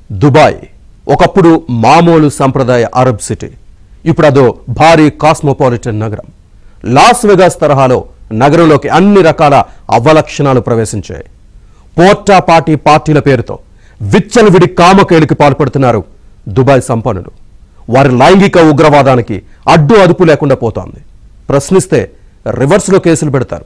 Dubai ఒకప్పుడు మామూలు సంప్రదాయ అరబ్ సిటీ. ఇప్పుడు అదో భారీ కాస్మోపాలిటన్ నగరం. లాస్ వెగాస్ తరహాలో నగరంలోకి అన్ని రకాల అవలక్షణాలు ప్రవేశించాయి. పోర్టా పార్టీల పేరుతో విచ్చలవిడి కామకేళికి పాల్పడుతున్నారు దుబాయ్ సంపన్నులు. వారి లైంగిక ఉగ్రవాదానికి అడ్డు అదుపు లేకుండా పోతోంది. ప్రశ్నిస్తే రివర్స్లో కేసులు పెడతారు.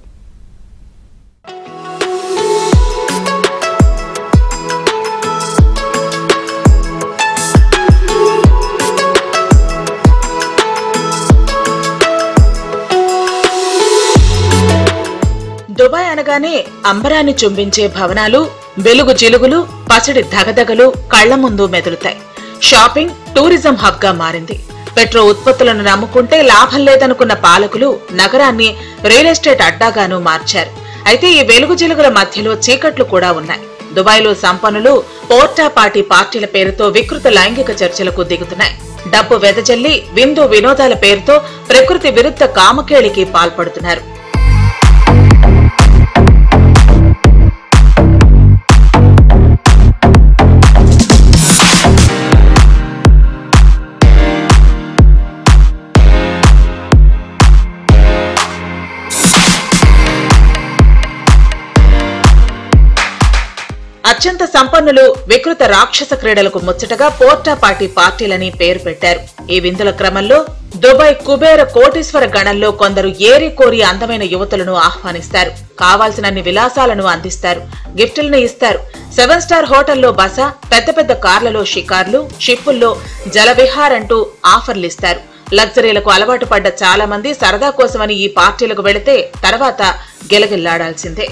దుబాయ్ అనగానే అంబరాన్ని చుంబించే భవనాలు, వెలుగు జిలుగులు, పసిడి ధగధగలు కళ్ల ముందు మెదులుతాయి. షాపింగ్, టూరిజం హబ్ గా మారింది. పెట్రో ఉత్పత్తులను నమ్ముకుంటే లాభం లేదనుకున్న పాలకులు నగరాన్ని రియల్ ఎస్టేట్ అడ్డాగాను మార్చారు. అయితే ఈ వెలుగు జిలుగుల మధ్యలో చీకట్లు కూడా ఉన్నాయి. దుబాయ్లో సంపన్నులు పోర్టా పార్టీల పేరుతో వికృత లైంగిక చర్చలకు దిగుతున్నాయి. డబ్బు వెదజల్లి విందు వినోదాల పేరుతో ప్రకృతి విరుద్ధ కామకేళికి పాల్పడుతున్నారు. అత్యంత సంపన్నులు వికృత రాక్షస క్రీడలకు ముచ్చటగా పోర్టా పార్టీలని పేరు పెట్టారు. ఈ విందుల క్రమంలో దుబాయ్ కుబేర కోటీశ్వర గణంలో కొందరు ఏరి కోరి అందమైన యువతులను ఆహ్వానిస్తారు. కావాల్సినన్ని విలాసాలను అందిస్తారు, గిఫ్టులను ఇస్తారు. 7 స్టార్ హోటల్లో బస, పెద్ద పెద్ద కార్లలో షికార్లు, షిప్పుల్లో జలవిహారంటూ ఆఫర్లిస్తారు. లగ్జరీలకు అలవాటు పడ్డ చాలా మంది సరదా కోసమని ఈ పార్టీలకు వెళితే తర్వాత గెలగిల్లాడాల్సిందే.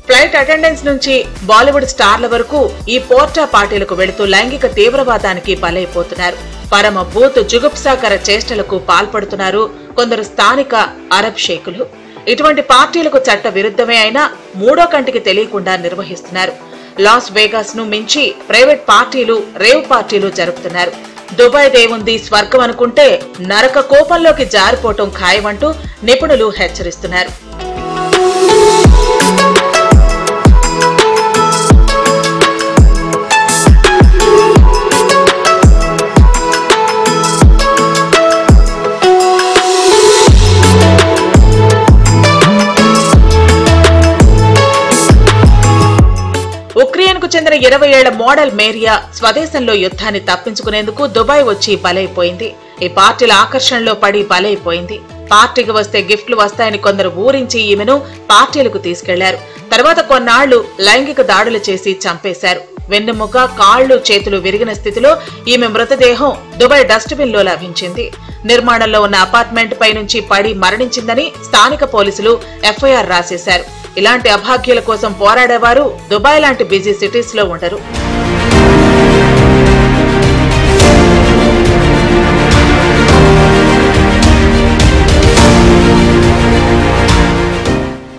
ఫ్లైట్ అటెండెన్స్ నుంచి బాలీవుడ్ స్టార్ల వరకు ఈ పోర్టా పార్టీలకు వెళుతూ లైంగిక తీవ్రవాదానికి బలైపోతున్నారు. పరమ బూత్ జుగుప్సాకర చేష్టలకు పాల్పడుతున్నారు కొందరు స్థానిక అరబ్ షేకులు. ఇటువంటి పార్టీలకు చట్ట విరుద్ధమే అయినా మూడో కంటికి తెలియకుండా నిర్వహిస్తున్నారు. లాస్ వేగాస్ ను మించి ప్రైవేట్ పార్టీలు, రేవ్ పార్టీలు జరుపుతున్నారు. దుబాయ్ దేవుంది స్వర్గం అనుకుంటే నరక కోపంలోకి జారిపోవటం ఖాయమంటూ నిపుణులు హెచ్చరిస్తున్నారు. ఉక్రెయిన్కు చెందిన 20 ఏళ్ల మోడల్ మేరియా స్వదేశంలో యుద్ధాన్ని తప్పించుకునేందుకు దుబాయ్ వచ్చి బలైపోయింది. ఈ పార్టీల ఆకర్షణలో పడి బలైపోయింది. పార్టీకి వస్తే గిఫ్ట్లు వస్తాయని కొందరు ఊరించి ఈమెను పార్టీలకు తీసుకెళ్లారు. తర్వాత కొన్నాళ్లు లైంగిక దాడులు చేసి చంపేశారు. వెన్నెముక, కాళ్లు, చేతులు విరిగిన స్థితిలో ఈమె మృతదేహం దుబాయ్ డస్ట్బిన్ లో లభించింది. నిర్మాణంలో ఉన్న అపార్ట్మెంట్ పై నుంచి పడి మరణించిందని స్థానిక పోలీసులు ఎఫ్ఐఆర్ రాసేశారు. ఇలాంటి అభాగ్యుల కోసం పోరాడేవారు దుబాయ్ లాంటి బిజీ సిటీస్ లో ఉండరు.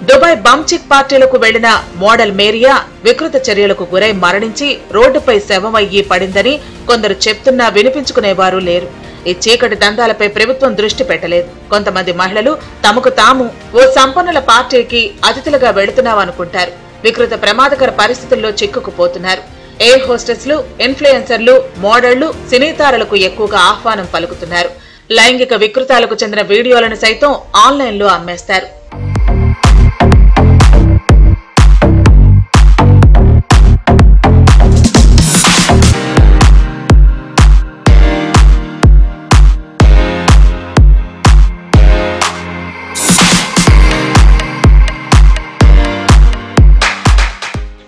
దుబాయ్ బంచిక్ పార్టీలకు వెళ్లిన మోడల్ మేరియా వికృత చర్యలకు గురై మరణించి రోడ్డుపై శవమయ్యి పడిందని కొందరు చెప్తున్నా వినిపించుకునేవారు లేరు. ఈ చీకటి దందాలపై ప్రభుత్వం దృష్టి పెట్టలేదు. కొంతమంది మహిళలు తమకు తాము ఓ సంపన్నుల పార్టీకి అతిథులుగా వెళుతున్నామనుకుంటారు. వికృత ప్రమాదకర పరిస్థితుల్లో చిక్కుకుపోతున్నారు. ఎయిర్ హోస్టెస్లు, ఇన్ఫ్లుయెన్సర్లు, మోడళ్లు, సినీతారలకు ఎక్కువగా ఆహ్వానం పలుకుతున్నారు. లైంగిక వికృతాలకు చెందిన వీడియోలను సైతం ఆన్లైన్లో అమ్మేస్తారు.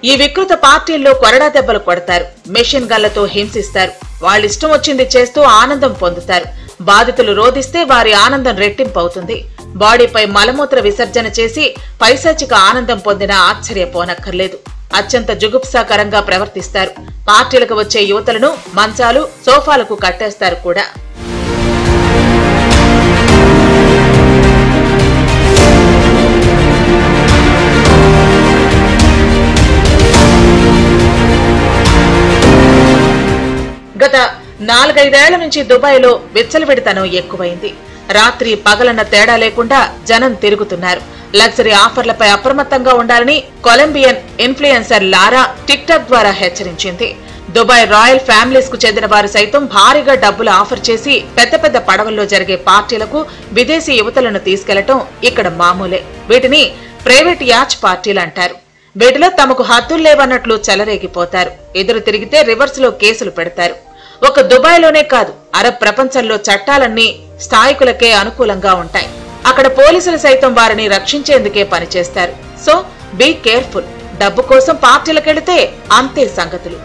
ఈ వికృత పార్టీల్లో కొరడా దెబ్బలు కొడతారు, మెషిన్ గన్లతో హింసిస్తారు. వాళ్ళిష్టం వచ్చింది చేస్తూ ఆనందం పొందుతారు. బాధితులు రోధిస్తే వారి ఆనందం రెట్టింపు అవుతుంది. బాడీపై మలమూత్ర విసర్జన చేసి పైశాచిక ఆనందం పొందినా ఆశ్చర్యపోనక్కర్లేదు. అత్యంత జుగుప్సాకరంగా ప్రవర్తిస్తారు. పార్టీలకు వచ్చే యువతలను మంచాలు, సోఫాలకు కట్టేస్తారు కూడా. 4-5 ఏళ్ల నుంచి దుబాయ్లో విచ్చలవిడితనం ఎక్కువైంది. రాత్రి పగలన్న తేడా లేకుండా జనం తిరుగుతున్నారు. లగ్జరీ ఆఫర్లపై అప్రమత్తంగా ఉండాలని కొలంబియన్ ఇన్ఫ్లుయెన్సర్ లారా టిక్టాక్ ద్వారా హెచ్చరించింది. దుబాయ్ రాయల్ ఫ్యామిలీస్ కు చెందిన వారు సైతం భారీగా డబ్బులు ఆఫర్ చేసి పెద్ద పెద్ద పడవల్లో జరిగే పార్టీలకు విదేశీ యువతలను తీసుకెళ్లటం ఇక్కడ మామూలే. వీటిని ప్రైవేట్ యాచ్ పార్టీలు అంటారు. వీటిలో తమకు హద్దులు లేవన్నట్లు చెలరేగిపోతారు. ఎదురు తిరిగితే రివర్స్ లో కేసులు పెడతారు. ఒక దుబాయ్లోనే కాదు, అరబ్ ప్రపంచంలో చట్టాలన్నీ స్థాయికులకే అనుకూలంగా ఉంటాయి. అక్కడ పోలీసులు సైతం వారిని రక్షించేందుకే పనిచేస్తారు. So be careful. డబ్బు కోసం పార్టీలకెళితే అంతే సంగతులు.